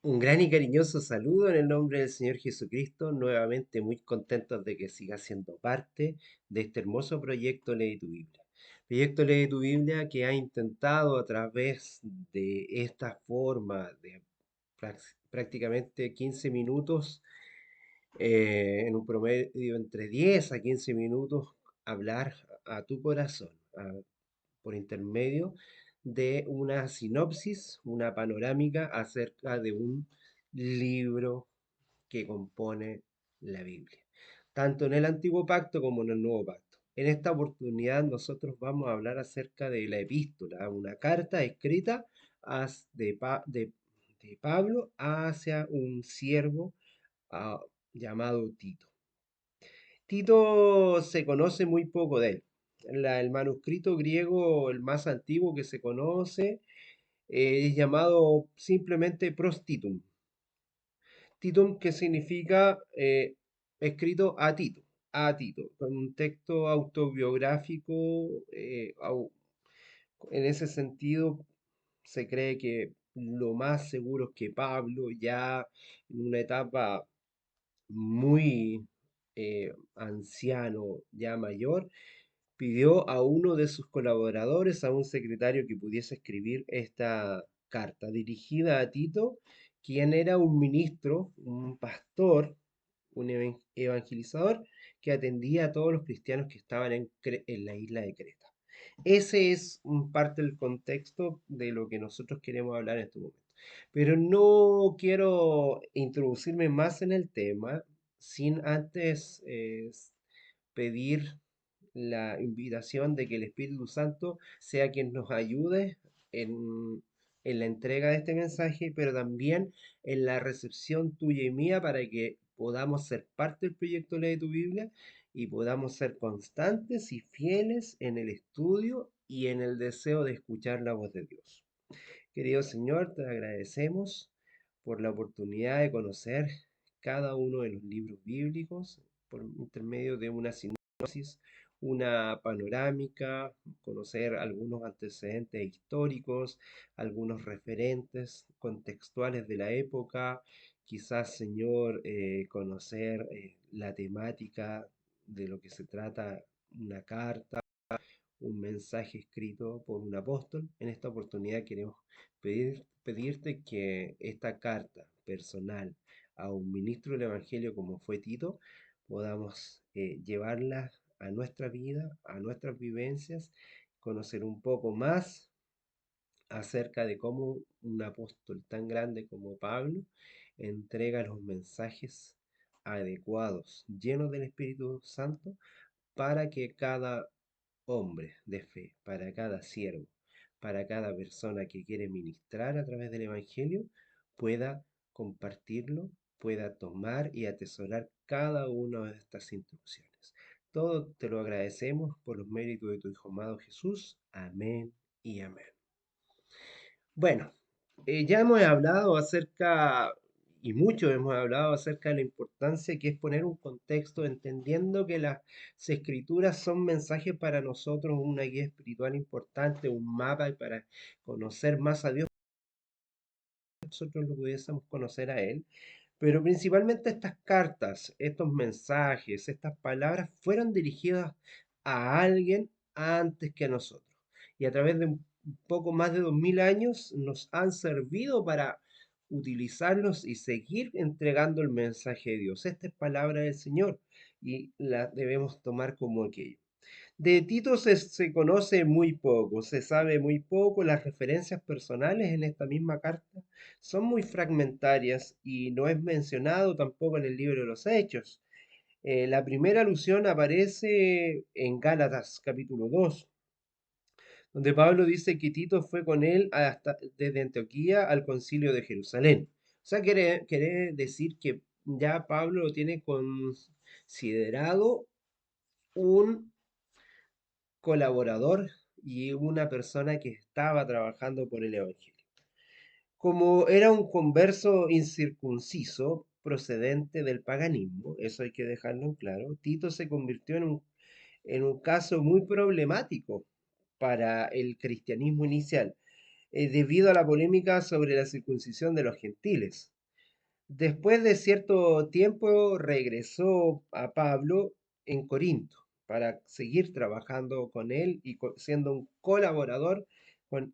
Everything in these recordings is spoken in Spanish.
Un gran y cariñoso saludo en el nombre del Señor Jesucristo, nuevamente muy contentos de que siga siendo parte de este hermoso proyecto Lee tu Biblia. Proyecto Lee tu Biblia que ha intentado a través de esta forma de prácticamente 15 minutos, en un promedio entre 10 a 15 minutos, hablar a tu corazón, por intermedio de una sinopsis, una panorámica acerca de un libro que compone la Biblia, tanto en el Antiguo Pacto como en el Nuevo Pacto. En esta oportunidad nosotros vamos a hablar acerca de la epístola, una carta escrita de Pablo hacia un siervo ah, llamado Tito. Tito se conoce muy poco de él. El manuscrito griego, el más antiguo que se conoce, es llamado simplemente Prostitum. Titum, que significa escrito a Tito, con un texto autobiográfico. En ese sentido, se cree que lo más seguro es que Pablo, ya en una etapa muy anciano, ya mayor, pidió a uno de sus colaboradores, a un secretario, que pudiese escribir esta carta dirigida a Tito, quien era un ministro, un pastor, un evangelizador que atendía a todos los cristianos que estaban en la isla de Creta. Ese es un parte del contexto de lo que nosotros queremos hablar en este momento. Pero no quiero introducirme más en el tema sin antes pedir la invitación de que el Espíritu Santo sea quien nos ayude en la entrega de este mensaje, pero también en la recepción tuya y mía para que podamos ser parte del proyecto Lee tu Biblia y podamos ser constantes y fieles en el estudio y en el deseo de escuchar la voz de Dios. Querido Señor, te agradecemos por la oportunidad de conocer cada uno de los libros bíblicos por intermedio de una sinopsis, una panorámica, conocer algunos antecedentes históricos, algunos referentes contextuales de la época, quizás, Señor, conocer la temática de lo que se trata una carta, un mensaje escrito por un apóstol. En esta oportunidad queremos pedirte que esta carta personal a un ministro del Evangelio como fue Tito, podamos llevarla a nuestra vida, a nuestras vivencias, conocer un poco más acerca de cómo un apóstol tan grande como Pablo entrega los mensajes adecuados, llenos del Espíritu Santo, para que cada hombre de fe, para cada siervo, para cada persona que quiere ministrar a través del Evangelio, pueda compartirlo, pueda tomar y atesorar cada una de estas instrucciones. Todo te lo agradecemos por los méritos de tu Hijo amado Jesús. Amén y amén. Bueno, ya hemos hablado acerca, y mucho hemos hablado acerca de la importancia que es poner un contexto, entendiendo que las escrituras son mensajes para nosotros, una guía espiritual importante, un mapa para conocer más a Dios, nosotros lo pudiésemos conocer a Él. Pero principalmente estas cartas, estos mensajes, estas palabras fueron dirigidas a alguien antes que a nosotros. Y a través de un poco más de 2000 años nos han servido para utilizarlos y seguir entregando el mensaje de Dios. Esta es palabra del Señor y la debemos tomar como aquello. De Tito se conoce muy poco, se sabe muy poco, las referencias personales en esta misma carta son muy fragmentarias y no es mencionado tampoco en el libro de los Hechos. La primera alusión aparece en Gálatas capítulo 2, donde Pablo dice que Tito fue con él desde Antioquía al concilio de Jerusalén. O sea, quiere decir que ya Pablo lo tiene considerado un colaborador y una persona que estaba trabajando por el Evangelio. Como era un converso incircunciso procedente del paganismo, eso hay que dejarlo en claro, Tito se convirtió en un caso muy problemático para el cristianismo inicial. debido a la polémica sobre la circuncisión de los gentiles. Después de cierto tiempo regresó a Pablo en Corinto para seguir trabajando con él y siendo un colaborador con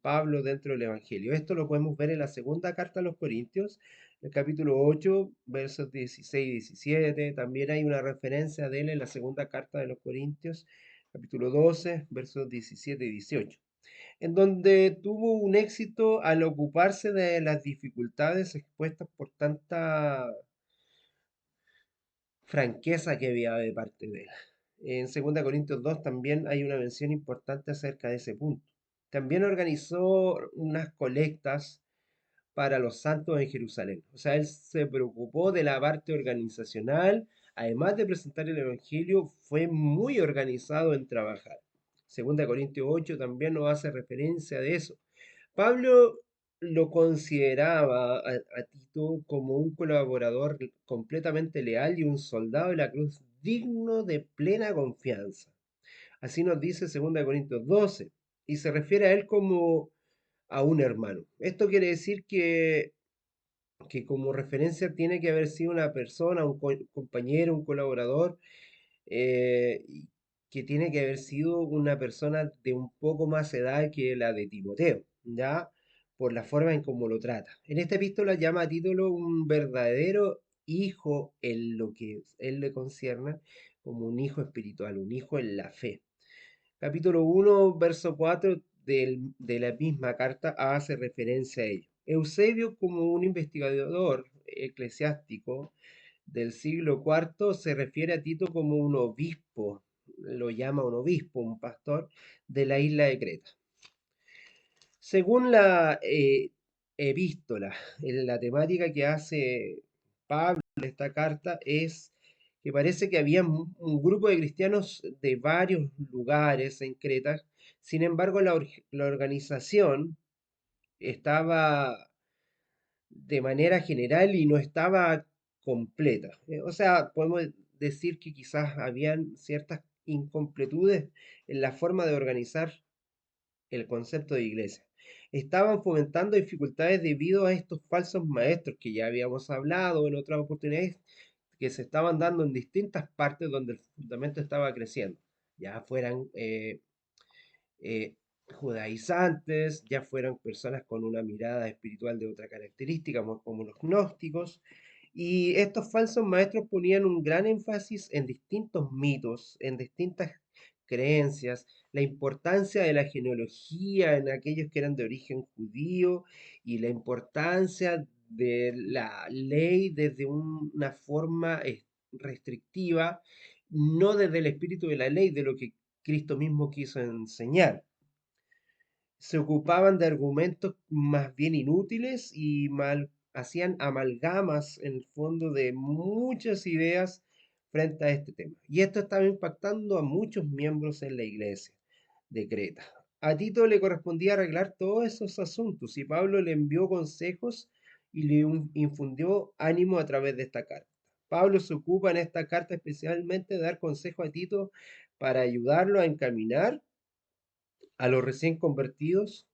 Pablo dentro del Evangelio. Esto lo podemos ver en la segunda carta a los Corintios, el capítulo 8, versos 16 y 17. También hay una referencia de él en la segunda carta de los Corintios, capítulo 12, versos 17 y 18, en donde tuvo un éxito al ocuparse de las dificultades expuestas por tanta franqueza que había de parte de él. En 2 Corintios 2 también hay una mención importante acerca de ese punto. También organizó unas colectas para los santos en Jerusalén. O sea, él se preocupó de la parte organizacional, además de presentar el Evangelio, fue muy organizado en trabajar. 2 Corintios 8 también nos hace referencia de eso. Pablo lo consideraba a Tito como un colaborador completamente leal y un soldado de la cruz digno de plena confianza. Así nos dice 2 Corintios 12, y se refiere a él como a un hermano. Esto quiere decir que como referencia tiene que haber sido una persona, un compañero, un colaborador, y que tiene que haber sido una persona de un poco más edad que la de Timoteo, ¿ya? Por la forma en cómo lo trata. En esta epístola llama a Título un verdadero hijo en lo que él le concierne, como un hijo espiritual, un hijo en la fe. Capítulo 1, verso 4 de la misma carta hace referencia a ello. Eusebio, como un investigador eclesiástico del siglo IV, se refiere a Tito como un obispo, lo llama un obispo, un pastor de la isla de Creta. Según la epístola, en la temática que hace Pablo en esta carta es que parece que había un grupo de cristianos de varios lugares en Creta. Sin embargo, la organización estaba de manera general y no estaba completa. O sea, podemos decir que quizás habían ciertas incompletudes en la forma de organizar el concepto de iglesia. Estaban fomentando dificultades debido a estos falsos maestros que ya habíamos hablado en otras oportunidades, que se estaban dando en distintas partes donde el fundamento estaba creciendo, ya fueran eh, judaizantes, ya fueran personas con una mirada espiritual de otra característica, como los gnósticos. Y estos falsos maestros ponían un gran énfasis en distintos mitos, en distintas creencias, la importancia de la genealogía en aquellos que eran de origen judío y la importancia de la ley desde una forma restrictiva, no desde el espíritu de la ley, de lo que Cristo mismo quiso enseñar. Se ocupaban de argumentos más bien inútiles y hacían amalgamas en el fondo de muchas ideas frente a este tema. Y esto estaba impactando a muchos miembros en la iglesia de Creta. A Tito le correspondía arreglar todos esos asuntos y Pablo le envió consejos y le infundió ánimo a través de esta carta. Pablo se ocupa en esta carta especialmente de dar consejo a Tito para ayudarlo a encaminar a los recién convertidos,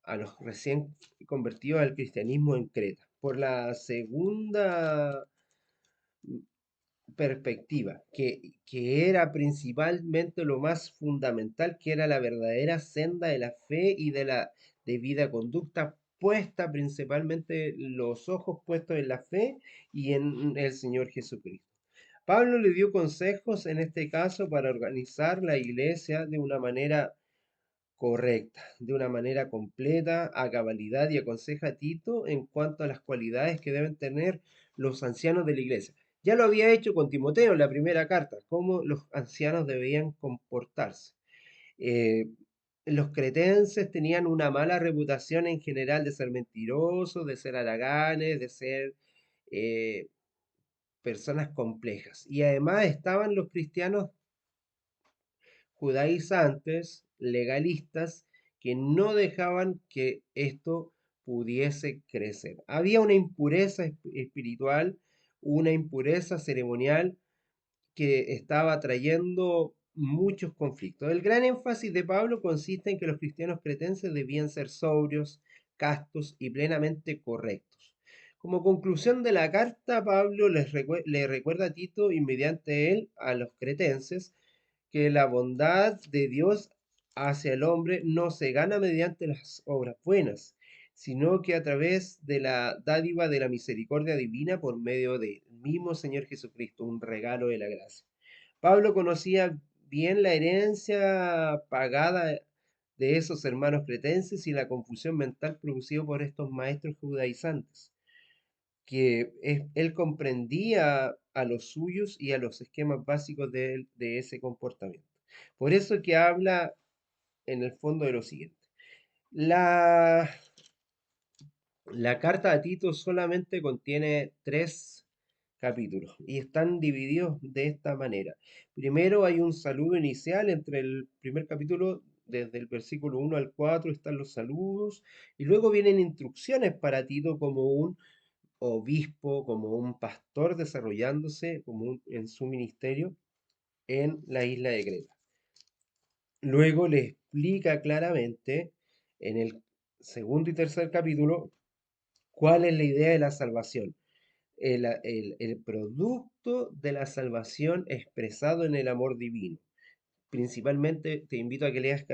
al cristianismo en Creta. Por la segunda perspectiva, que era principalmente lo más fundamental, que era la verdadera senda de la fe y de la debida conducta, puesta principalmente los ojos puestos en la fe y en el Señor Jesucristo. Pablo le dio consejos en este caso para organizar la iglesia de una manera correcta, de una manera completa, a cabalidad, y aconseja a Tito en cuanto a las cualidades que deben tener los ancianos de la iglesia. Ya lo había hecho con Timoteo en la primera carta, cómo los ancianos debían comportarse. Eh, los cretenses tenían una mala reputación en general de ser mentirosos, de ser haraganes, de ser eh, personas complejas. Y además estaban los cristianos judaizantes, legalistas, que no dejaban que esto pudiese crecer. Había una impureza espiritual, una impureza ceremonial que estaba trayendo muchos conflictos. El gran énfasis de Pablo consiste en que los cristianos cretenses debían ser sobrios, castos y plenamente correctos. Como conclusión de la carta, Pablo le recuerda a Tito y mediante él a los cretenses que la bondad de Dios hacia el hombre no se gana mediante las obras buenas, sino que a través de la dádiva de la misericordia divina por medio del mismo Señor Jesucristo, un regalo de la gracia. Pablo conocía bien la herencia pagada de esos hermanos cretenses y la confusión mental producida por estos maestros judaizantes, que él comprendía a los suyos y a los esquemas básicos de ese comportamiento. Por eso que habla en el fondo de lo siguiente. La, la carta a Tito solamente contiene 3 capítulos y están divididos de esta manera. Primero hay un saludo inicial entre el primer capítulo, desde el versículo 1 al 4 están los saludos, y luego vienen instrucciones para Tito como un obispo, como un pastor desarrollándose en su ministerio en la isla de Creta. Luego le explica claramente en el segundo y tercer capítulo cuál es la idea de la salvación, el producto de la salvación expresado en el amor divino. Principalmente te invito a que leas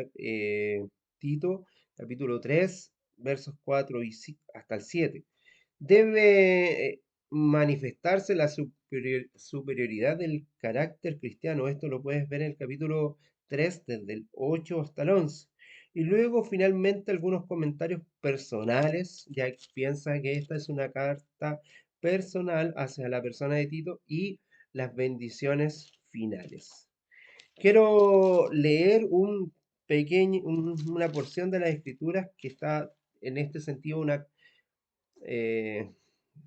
Tito, capítulo 3 versos 4 hasta el 7. Debe manifestarse la superioridad del carácter cristiano. Esto lo puedes ver en el capítulo 3 desde el 8 hasta el 11. Y luego finalmente algunos comentarios personales, ya que piensa que esta es una carta personal hacia la persona de Tito y las bendiciones finales. Quiero leer una porción de las escrituras que está en este sentido eh,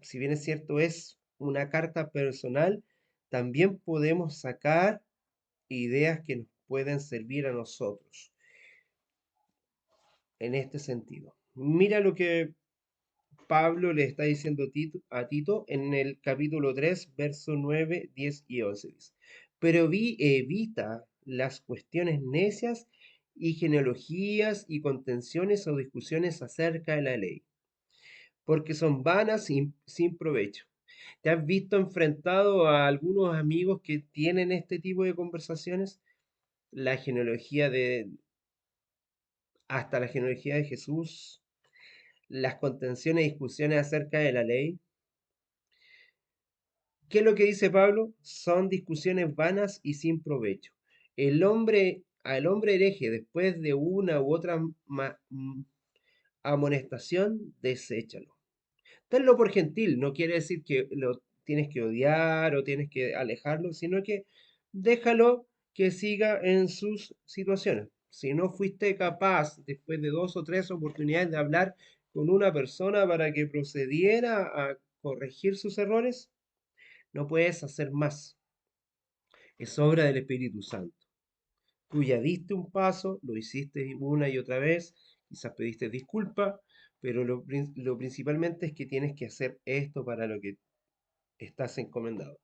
si bien es cierto, es una carta personal, también podemos sacar ideas que nos pueden servir a nosotros en este sentido. Mira lo que Pablo le está diciendo a Tito en el capítulo 3, verso 9, 10 y 11. Dice, pero evita las cuestiones necias y genealogías y contenciones o discusiones acerca de la ley, porque son vanas y sin provecho. ¿Te has visto enfrentado a algunos amigos que tienen este tipo de conversaciones? La genealogía hasta la genealogía de Jesús, las contenciones y discusiones acerca de la ley. ¿Qué es lo que dice Pablo? Son discusiones vanas y sin provecho. Al hombre hereje, después de una u otra amonestación, deséchalo. Tenlo por gentil, no quiere decir que lo tienes que odiar o tienes que alejarlo, sino que déjalo que siga en sus situaciones. Si no fuiste capaz, después de 2 o 3 oportunidades, de hablar con una persona para que procediera a corregir sus errores, no puedes hacer más. Es obra del Espíritu Santo. Tú ya diste un paso, lo hiciste una y otra vez, quizás pediste disculpa, pero lo principalmente es que tienes que hacer esto para lo que estás encomendado.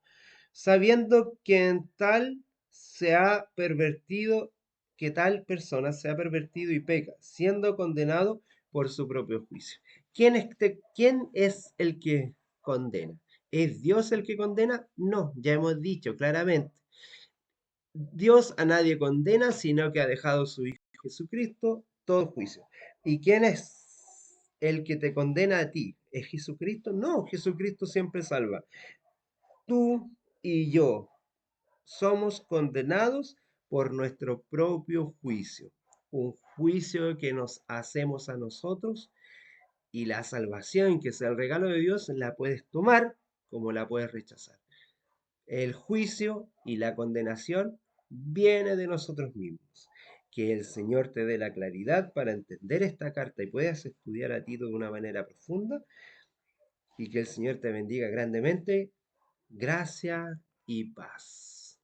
Sabiendo que en tal se ha pervertido, que tal persona se ha pervertido y peca, siendo condenado por su propio juicio. ¿Quién es el que condena? ¿Es Dios el que condena? No, ya hemos dicho claramente. Dios a nadie condena, sino que ha dejado a su Hijo Jesucristo todo juicio. ¿Y quién es el que te condena a ti? ¿Es Jesucristo? No, Jesucristo siempre salva. Tú y yo somos condenados por nuestro propio juicio, un juicio que nos hacemos a nosotros, y la salvación, que es el regalo de Dios, la puedes tomar como la puedes rechazar. El juicio y la condenación viene de nosotros mismos. Que el Señor te dé la claridad para entender esta carta y puedas estudiar a Tito de una manera profunda, y que el Señor te bendiga grandemente. Gracia y paz.